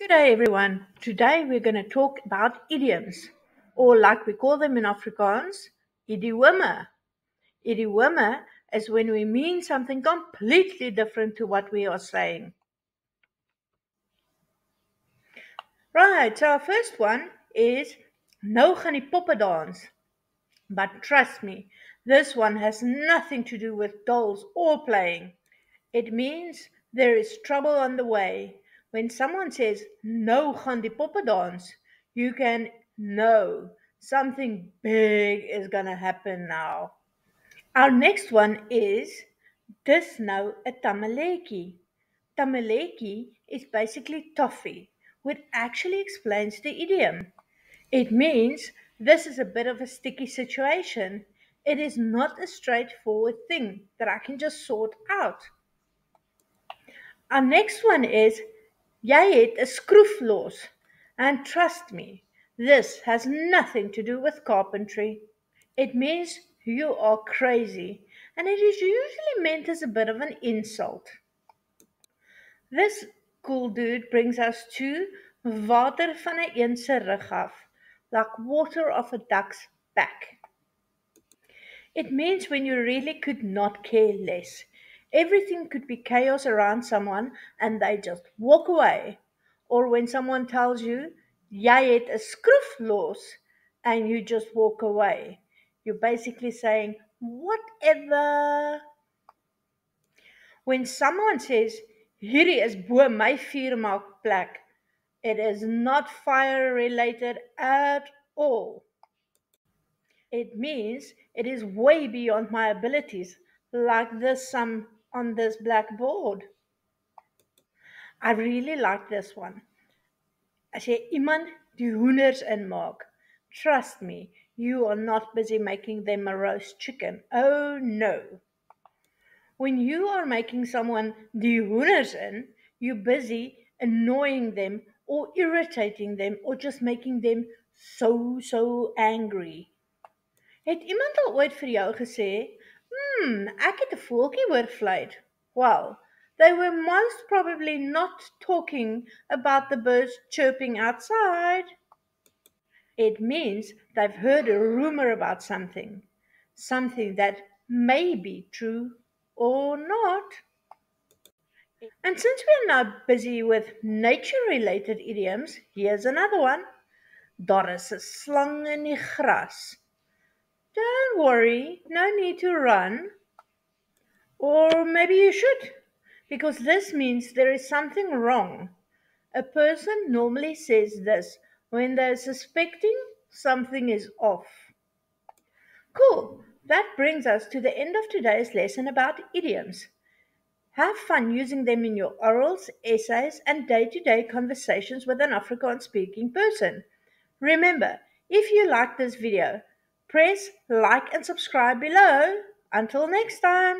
Good day, everyone. Today we're going to talk about idioms, or like we call them in Afrikaans, idiome. Idiome is when we mean something completely different to what we are saying. Right, so our first one is nou gaan die poppe dans. But trust me, this one has nothing to do with dolls or playing. It means there is trouble on the way. When someone says, nou gaan die poppe dans, you can know something big is going to happen now. Our next one is, dis nou 'n tamaletjie. Tamaletjie is basically toffee, which actually explains the idiom. It means this is a bit of a sticky situation. It is not a straightforward thing that I can just sort out. Our next one is, jy het 'n skroef los. And trust me, this has nothing to do with carpentry. It means you are crazy, and it is usually meant as a bit of an insult. This cool dude brings us to water van 'n een se rug af, like water off a duck's back. It means when you really could not care less. Everything could be chaos around someone and they just walk away. Or when someone tells you, jy het 'n skroef los, and you just walk away. You're basically saying, whatever. When someone says, hierdie is bo my vuurmaakplek, it is not fire related at all. It means it is way beyond my abilities, like this sum on this blackboard. I really like this one. As jy iemand die hoenders inmaak, trust me, you are not busy making them a roast chicken. Oh no. When you are making someone die hoenders in, you're busy annoying them or irritating them or just making them so angry. Het iemand al ooit vir jou gesê, ek het 'n voeltjie hoor fluit? Well, they were most probably not talking about the birds chirping outside. It means they've heard a rumor about something that may be true or not. And since we're now busy with nature-related idioms, here's another one. Daar is 'n slang in die gras. Don't worry, no need to run. Or maybe you should, because this means there is something wrong. A person normally says this when they're suspecting something is off. Cool, that brings us to the end of today's lesson about idioms. Have fun using them in your orals, essays, and day-to-day conversations with an Afrikaans-speaking person. Remember, if you like this video, press like and subscribe below. Until next time.